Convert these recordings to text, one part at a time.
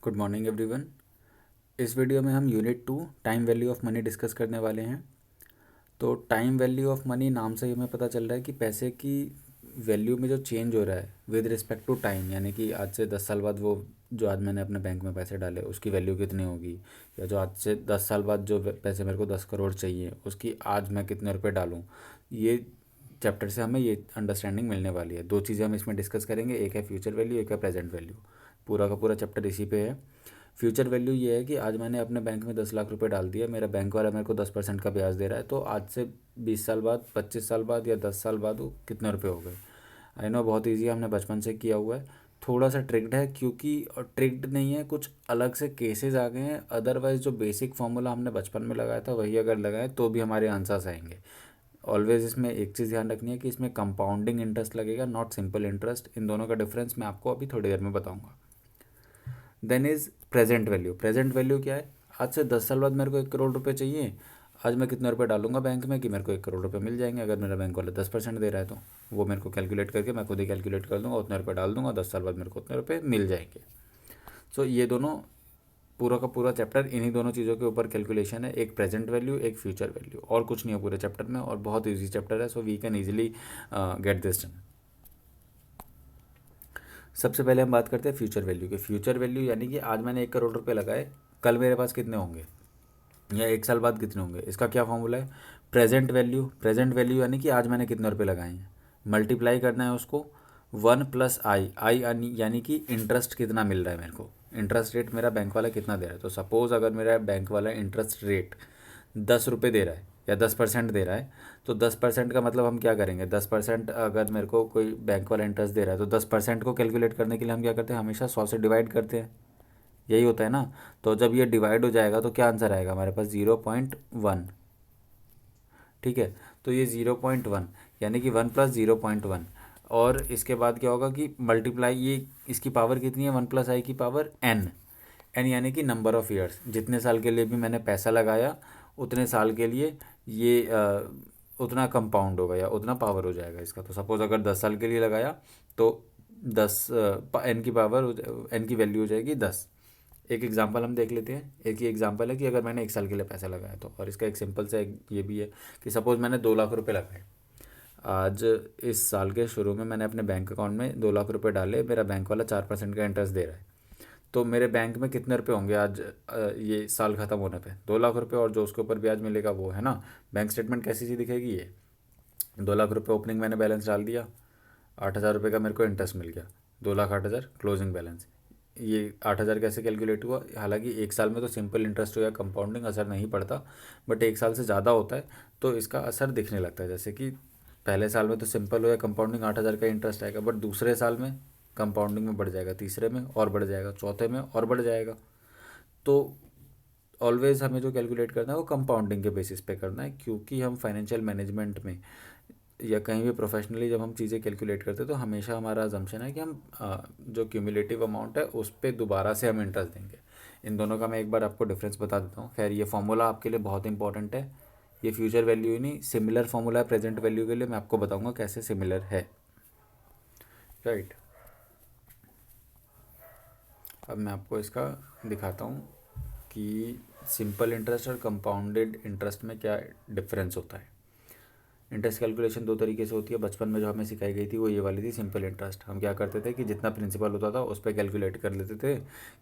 Good morning everyone. इस video में हम unit 2 time value of money discuss करने वाले हैं। तो टाइम वैल्यू ऑफ मनी नाम से ही हमें पता चल रहा है कि पैसे की वैल्यू में जो चेंज हो रहा है विद रिस्पेक्ट टू टाइम, यानी कि आज से 10 साल बाद वो जो आज मैंने अपने बैंक में पैसे डाले उसकी वैल्यू कितनी होगी, या जो आज से 10 साल बाद जो पैसे मेरे को 10 करोड़ चाहिए उसकी आज मैं कितने रुपए डालूँ। ये चैप्टर से हमें ये अंडरस्टैंडिंग मिलने वाली है। दो चीज़ें हम इसमें डिस्कस करेंगे, एक है फ्यूचर वैल्यू, एक है प्रेजेंट वैल्यू। पूरा का पूरा चैप्टर इसी पे है। फ्यूचर वैल्यू ये है कि आज मैंने अपने बैंक में 10 लाख रुपए डाल दिया, मेरा बैंक वाला मेरे को 10% का ब्याज दे रहा है, तो आज से 20 साल बाद, 25 साल बाद या 10 साल बाद वो कितने रुपए हो गए। आई नो बहुत ईजी, हमने बचपन से किया हुआ है। थोड़ा सा ट्रिक्ड है क्योंकि ट्रिक्ड नहीं है, कुछ अलग से केसेस आ गए हैं। अदरवाइज जो बेसिक फॉर्मूला हमने बचपन में लगाया था वही अगर लगाए तो भी हमारे आंसर्स आएंगे। ऑलवेज इसमें एक चीज़ ध्यान रखनी है कि इसमें कंपाउंडिंग इंटरेस्ट लगेगा, नॉट सिंपल इंटरेस्ट। इन दोनों का डिफरेंस मैं आपको अभी थोड़ी देर में बताऊंगा। Then is present value. Present value क्या है? आज से 10 साल बाद मेरे को 1 करोड़ रुपए चाहिए, आज मैं कितने रुपए डालूंगा बैंक में कि मेरे को 1 करोड़ रुपए मिल जाएंगे। अगर मेरा बैंक वाला 10% दे रहा है तो वो मेरे को कैलकुलेट करके मैं खुद ही कैलकुलेट कर दूंगा, उतने रुपए डाल दूंगा, 10 साल बाद मेरे को उतने रुपए मिल जाएंगे। सो ये दोनों पूरा का पूरा चैप्टर इन्हीं दोनों चीज़ों के ऊपर कैलकुलेशन है, एक प्रेजेंट वैल्यू एक फ्यूचर वैल्यू, और कुछ नहीं है पूरे चैप्टर में, और बहुत ईजी चैप्टर है। So we can easily get this done. सबसे पहले हम बात करते हैं फ्यूचर वैल्यू की। फ्यूचर वैल्यू यानी कि आज मैंने 1 करोड़ रुपए लगाए, कल मेरे पास कितने होंगे या 1 साल बाद कितने होंगे। इसका क्या फॉर्मूला है? Present value. प्रेजेंट वैल्यू यानी कि आज मैंने कितने रुपए लगाए हैं, मल्टीप्लाई करना है उसको 1 + आई यानी कि इंटरेस्ट कितना मिल रहा है मेरे को, इंटरेस्ट रेट मेरा बैंक वाला कितना दे रहा है। तो सपोज़ अगर मेरा बैंक वाला इंटरेस्ट रेट 10 रुपये दे रहा है या 10% दे रहा है, तो 10% का मतलब हम क्या करेंगे, 10% अगर मेरे को कोई बैंक वाला इंटरेस्ट दे रहा है तो 10% को कैलकुलेट करने के लिए हम क्या करते हैं, हमेशा 100 से डिवाइड करते हैं। यही होता है ना। तो जब ये डिवाइड हो जाएगा तो क्या आंसर आएगा हमारे पास, 0.1। ठीक है, तो ये 0.1 यानी कि 1 + 0.1। और इसके बाद क्या होगा कि मल्टीप्लाई, ये इसकी पावर कितनी है, 1 + i की पावर n। एन यानी कि नंबर ऑफ़ ईयर्स, जितने साल के लिए भी मैंने पैसा लगाया उतने साल के लिए ये उतना कंपाउंड होगा या उतना पावर हो जाएगा इसका। तो सपोज़ अगर 10 साल के लिए लगाया तो 10 एन की पावर, एन की वैल्यू हो जाएगी 10। एक एग्जांपल हम देख लेते हैं। एक ही एग्जांपल है कि अगर मैंने 1 साल के लिए पैसा लगाया तो, और इसका एक सिंपल सा ये भी है कि सपोज़ मैंने 2 लाख रुपए लगाए। आज इस साल के शुरू में मैंने अपने बैंक अकाउंट में 2 लाख रुपए डाले, मेरा बैंक वाला 4% का इंटरेस्ट दे रहा है। तो मेरे बैंक में कितने रुपए होंगे आज ये साल ख़त्म होने पे? 2 लाख रुपए, और जो उसके ऊपर ब्याज मिलेगा वो है ना। बैंक स्टेटमेंट कैसी सी दिखेगी ये, 2 लाख रुपए ओपनिंग मैंने बैलेंस डाल दिया, 8,000 रुपये का मेरे को इंटरेस्ट मिल गया, 2,08,000 क्लोजिंग बैलेंस। ये 8,000 कैसे कैलकुलेट हुआ? हालांकि 1 साल में तो सिंपल इंटरेस्ट हो या कंपाउंडिंग असर नहीं पड़ता, बट 1 साल से ज़्यादा होता है तो इसका असर दिखने लगता है। जैसे कि पहले साल में तो सिंपल हो या कंपाउंडिंग 8,000 का इंटरेस्ट आएगा, बट दूसरे साल में कंपाउंडिंग में बढ़ जाएगा, तीसरे में और बढ़ जाएगा, चौथे में और बढ़ जाएगा। तो ऑलवेज हमें जो कैलकुलेट करना है वो कंपाउंडिंग के बेसिस पे करना है, क्योंकि हम फाइनेंशियल मैनेजमेंट में या कहीं भी प्रोफेशनली जब हम चीज़ें कैलकुलेट करते हैं तो हमेशा हमारा अजम्पशन है कि हम जो क्यूमुलेटिव अमाउंट है उस पर दोबारा से हम इंटरेस्ट देंगे। इन दोनों का मैं एक बार आपको डिफरेंस बता देता हूँ। खैर ये फॉर्मूला आपके लिए बहुत इंपॉर्टेंट है। ये फ्यूचर वैल्यू ही नहीं, सिमिलर फॉर्मूला है प्रेजेंट वैल्यू के लिए, मैं आपको बताऊँगा कैसे सिमिलर है। राइट, अब मैं आपको इसका दिखाता हूँ कि सिंपल इंटरेस्ट और कंपाउंडेड इंटरेस्ट में क्या डिफरेंस होता है। इंटरेस्ट कैलकुलेशन दो तरीके से होती है। बचपन में जो हमें सिखाई गई थी वो ये वाली थी, सिंपल इंटरेस्ट। हम क्या करते थे कि जितना प्रिंसिपल होता था उस पर कैलकुलेट कर लेते थे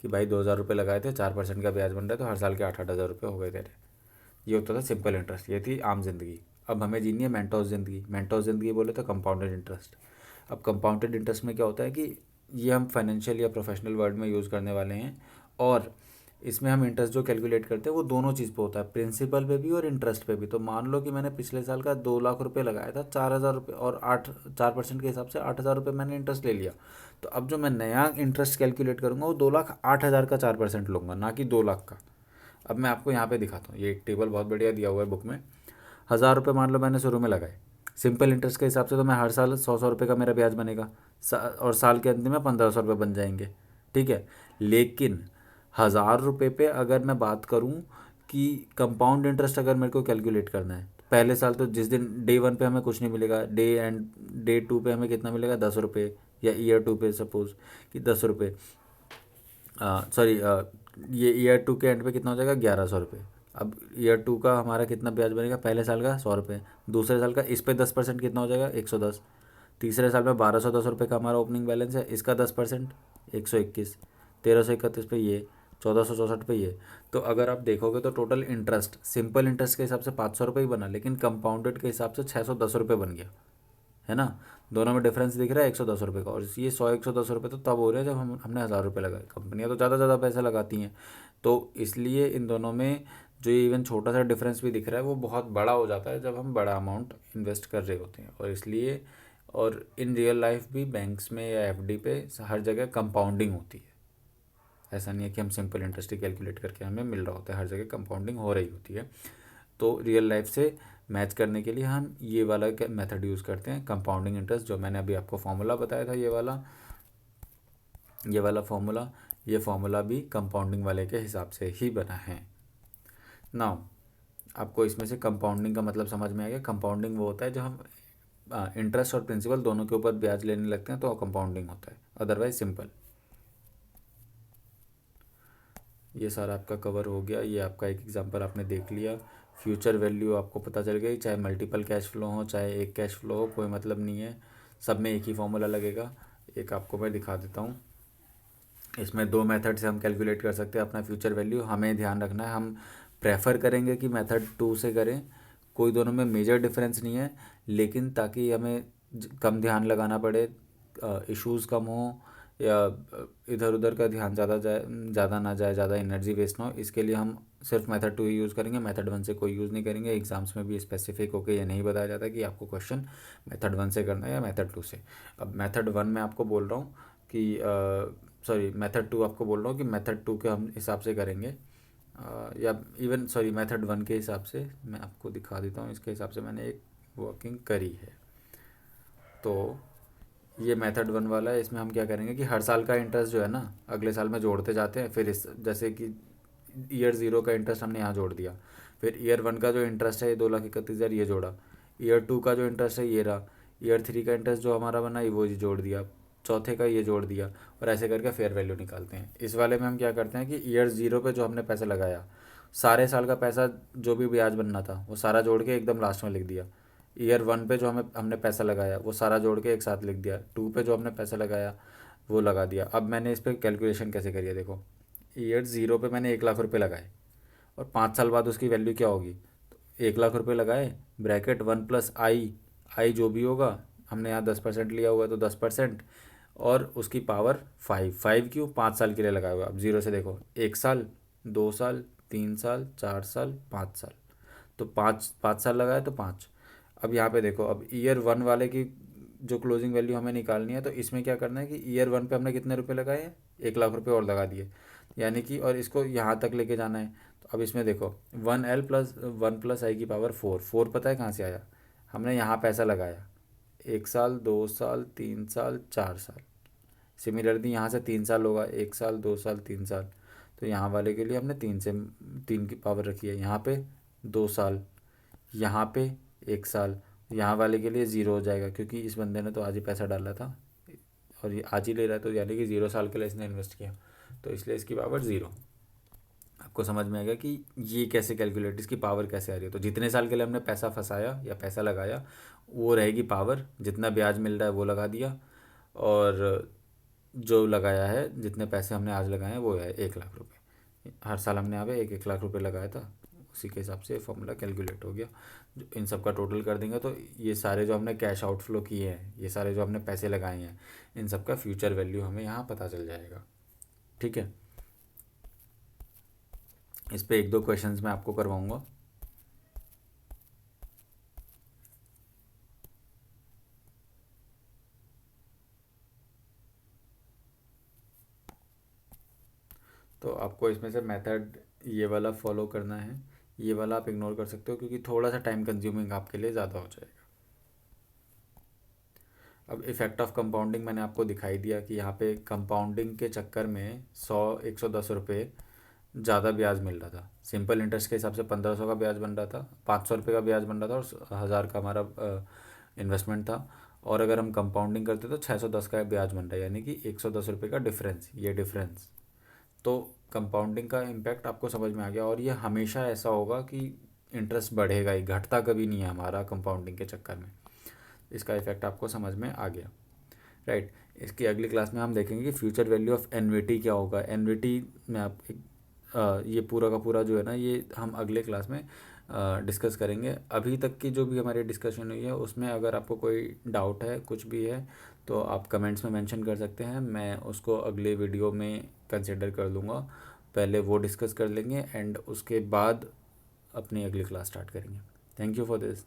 कि भाई 2,000 रुपये लगाए थे, 4% का ब्याज बन रहा है, तो हर साल के 8,000 रुपये हो गए तेरे। ये होता था सिंपल इंटरेस्ट, ये थी आम जिंदगी। अब हमें जीनी है मेंटोस ज़िंदगी। मेंटोस ज़िंदगी बोले तो कंपाउंडेड इंटरेस्ट। अब कंपाउंडेड इंटरेस्ट में क्या होता है कि ये हम फाइनेंशियल या प्रोफेशनल वर्ड में यूज़ करने वाले हैं, और इसमें हम इंटरेस्ट जो कैलकुलेट करते हैं वो दोनों चीज़ पे होता है, प्रिंसिपल पे भी और इंटरेस्ट पे भी। तो मान लो कि मैंने पिछले साल का 2 लाख रुपए लगाया था, 4,000 रुपये और 4% के हिसाब से 8,000 रुपये मैंने इंटरेस्ट ले लिया। तो अब जो मैं नया इंटरेस्ट कैलकुलेट करूँगा वो 2,08,000 का 4% लूँगा, ना कि 2 लाख का। अब मैं आपको यहाँ पे दिखाता हूँ, ये एक टेबल बहुत बढ़िया दिया हुआ है बुक में। 1,000 रुपये मान लो मैंने शुरू में लगाए, सिंपल इंटरेस्ट के हिसाब से तो मैं हर साल 100-100 रुपये का मेरा ब्याज बनेगा, और साल के अंत में 1,500 रुपये बन जाएंगे। ठीक है, लेकिन 1,000 रुपये पे अगर मैं बात करूँ कि कंपाउंड इंटरेस्ट अगर मेरे को कैलकुलेट करना है, तो पहले साल तो जिस दिन डे 1 पे हमें कुछ नहीं मिलेगा, डे 2 पे हमें कितना मिलेगा, 10 रुपये, या ईयर 2 पे सपोज़ कि 10 रुपये। सॉरी, ये ईयर 2 के एंड पे कितना हो जाएगा, 1100 रुपये। अब ईयर 2 का हमारा कितना ब्याज बनेगा, पहले साल का 100 रुपये, दूसरे साल का इस पे 10% कितना हो जाएगा, 110, तीसरे साल में 1210 रुपये का हमारा ओपनिंग बैलेंस है, इसका 10% 121, 1331 पे ये, 1464 पे ये। तो अगर आप देखोगे तो टोटल इंटरेस्ट सिंपल इंटरेस्ट के हिसाब से 500 रुपये ही बना, लेकिन कंपाउंडेड के हिसाब से 610 रुपये बन गया, है ना। दोनों में डिफरेंस दिख रहा है 110 रुपये का, और ये 110 रुपये तो तब हो रहे हैं जब हमने 1000 रुपये लगाए। कंपनियां तो ज़्यादा पैसा लगाती हैं, तो इसलिए इन दोनों में जो ये इवन छोटा सा डिफरेंस भी दिख रहा है वो बहुत बड़ा हो जाता है जब हम बड़ा अमाउंट इन्वेस्ट कर रहे होते हैं। और इसलिए, और इन रियल लाइफ भी बैंक्स में या एफडी पे हर जगह कंपाउंडिंग होती है। ऐसा नहीं है कि हम सिंपल इंटरेस्ट ही कैलकुलेट करके हमें मिल रहा होता है, हर जगह कंपाउंडिंग हो रही होती है। तो रियल लाइफ से मैच करने के लिए हम ये वाला मेथड यूज़ करते हैं, कंपाउंडिंग इंटरेस्ट, जो मैंने अभी आपको फॉर्मूला बताया था, ये वाला फॉर्मूला, ये फॉर्मूला भी कंपाउंडिंग वाले के हिसाब से ही बना है। नाउ आपको इसमें से कंपाउंडिंग का मतलब समझ में आ गया। कंपाउंडिंग वो होता है जो हम इंटरेस्ट और प्रिंसिपल दोनों के ऊपर ब्याज लेने लगते हैं तो कंपाउंडिंग होता है, अदरवाइज सिंपल। ये सारा आपका कवर हो गया, ये आपका एक एग्जांपल आपने देख लिया। फ्यूचर वैल्यू आपको पता चल गई, चाहे मल्टीपल कैश फ्लो हो चाहे एक कैश फ्लो हो, कोई मतलब नहीं है, सब में एक ही फॉर्मूला लगेगा। एक आपको मैं दिखा देता हूँ, इसमें 2 मेथड से हम कैलकुलेट कर सकते हैं अपना फ्यूचर वैल्यू। हमें ध्यान रखना है, हम प्रेफर करेंगे कि मेथड 2 से करें, कोई दोनों में मेजर डिफरेंस नहीं है, लेकिन ताकि हमें कम ध्यान लगाना पड़े, इश्यूज़ कम हो, या इधर उधर का ध्यान ज़्यादा ना जाए, ज़्यादा एनर्जी वेस्ट ना हो, इसके लिए हम सिर्फ मेथड 2 ही यूज़ करेंगे, मेथड 1 से कोई यूज़ नहीं करेंगे। एग्जाम्स में भी स्पेसिफिक होकर ये नहीं बताया जाता कि आपको क्वेश्चन मेथड 1 से करना है या मेथड 2 से। अब मेथड 1 में आपको बोल रहा हूँ कि सॉरी, मेथड 2 आपको बोल रहा हूँ कि मेथड 2 के हम हिसाब से करेंगे, या इवन सॉरी मेथड 1 के हिसाब से मैं आपको दिखा देता हूँ, इसके हिसाब से मैंने एक वर्किंग करी है। तो ये मेथड 1 वाला है, इसमें हम क्या करेंगे कि हर साल का इंटरेस्ट जो है ना अगले साल में जोड़ते जाते हैं। फिर इस जैसे कि ईयर 0 का इंटरेस्ट हमने यहाँ जोड़ दिया, फिर ईयर 1 का जो इंटरेस्ट है ये 2,31,000 ये जोड़ा, ईयर 2 का जो इंटरेस्ट है ये रहा, ईयर 3 का इंटरेस्ट जो हमारा बना ये वो जोड़ दिया, चौथे का ये जोड़ दिया, और ऐसे करके फेयर वैल्यू निकालते हैं। इस वाले में हम क्या करते हैं कि ईयर 0 पे जो हमने पैसा लगाया, सारे साल का पैसा जो भी ब्याज बनना था वो सारा जोड़ के एकदम लास्ट में लिख दिया। ईयर 1 पे जो हमने पैसा लगाया वो सारा जोड़ के एक साथ लिख दिया, 2 पे जो हमने पैसा लगाया वो लगा दिया। अब मैंने इस पर कैलकुलेशन कैसे करी है देखो, ईयर 0 पे मैंने 1,00,000 रुपये लगाए, और 5 साल बाद उसकी वैल्यू क्या होगी, तो 1,00,000 रुपये लगाए, ब्रैकेट 1+i, आई जो भी होगा, हमने यहाँ 10% लिया हुआ है तो 10%, और उसकी पावर 5 क्यों, 5 साल के लिए लगाया हुआ है। अब 0 से देखो, 1 साल, 2 साल, 3 साल, 4 साल, 5 साल, तो 5 5 साल लगाए तो 5। अब यहाँ पे देखो, अब ईयर 1 वाले की जो क्लोजिंग वैल्यू हमें निकालनी है, तो इसमें क्या करना है कि ईयर 1 पे हमने कितने रुपए लगाए हैं, 1,00,000 रुपये और लगा दिए, यानी कि, और इसको यहाँ तक लेके जाना है। तो अब इसमें देखो 1 की पावर 4 पता है कहाँ से आया, हमने यहाँ पैसा लगाया, 1 साल, 2 साल, 3 साल, 4 साल। सिमिलरली यहाँ से 3 साल होगा, 1 साल, 2 साल, 3 साल, तो यहाँ वाले के लिए हमने 3 की पावर रखी है, यहाँ पे 2 साल, यहाँ पे 1 साल, यहाँ वाले के लिए 0 हो जाएगा क्योंकि इस बंदे ने तो आज ही पैसा डाला था और ये आज ही ले रहा है, तो यानी कि 0 साल के लिए इसने इन्वेस्ट किया, तो इसलिए इसकी पावर 0। आपको समझ में आएगा कि ये कैसे कैलकुलेट, इसकी पावर कैसे आ रही है। तो जितने साल के लिए हमने पैसा फंसाया या पैसा लगाया वो रहेगी पावर, जितना ब्याज मिल रहा है वो लगा दिया, और जो लगाया है, जितने पैसे हमने आज लगाए हैं वो है 1,00,000 रुपये। हर साल हमने यहाँ पे 1,00,000 रुपये लगाया था, उसी के हिसाब से फॉर्मूला कैलकुलेट हो गया। जो इन सब का टोटल कर देंगे तो ये सारे जो हमने कैश आउटफ्लो किए हैं, ये सारे जो हमने पैसे लगाए हैं, इन सब का फ्यूचर वैल्यू हमें यहाँ पता चल जाएगा। ठीक है, इस पे 1-2 क्वेश्चंस मैं आपको करवाऊँगा। तो आपको इसमें से मेथड ये वाला फॉलो करना है, ये वाला आप इग्नोर कर सकते हो क्योंकि थोड़ा सा टाइम कंज्यूमिंग आपके लिए ज़्यादा हो जाएगा। अब इफेक्ट ऑफ कंपाउंडिंग मैंने आपको दिखाई दिया कि यहाँ पे कंपाउंडिंग के चक्कर में 110 रुपये ज़्यादा ब्याज मिल रहा था। सिंपल इंटरेस्ट के हिसाब से 1,500 का ब्याज बन रहा था, 500 रुपये का ब्याज बन रहा था, और 1,000 का हमारा इन्वेस्टमेंट था। और अगर हम कंपाउंडिंग करते तो 610 का ब्याज बन रहा है, यानी कि 110 रुपये का डिफरेंस, ये डिफरेंस तो कंपाउंडिंग का इम्पैक्ट आपको समझ में आ गया, और ये हमेशा ऐसा होगा कि इंटरेस्ट बढ़ेगा ही, घटता कभी नहीं है हमारा कंपाउंडिंग के चक्कर में। इसका इफेक्ट आपको समझ में आ गया, राइट। इसकी अगली क्लास में हम देखेंगे कि फ्यूचर वैल्यू ऑफ एनविटी क्या होगा। एनविटी में आप ये पूरा का पूरा जो है ना, ये हम अगले क्लास में डिस्कस करेंगे। अभी तक की जो भी हमारी डिस्कशन हुई है उसमें अगर आपको कोई डाउट है, कुछ भी है, तो आप कमेंट्स में मेंशन कर सकते हैं, मैं उसको अगले वीडियो में कंसिडर कर लूँगा। पहले वो डिस्कस कर लेंगे एंड उसके बाद अपनी अगली क्लास स्टार्ट करेंगे। Thank you for this.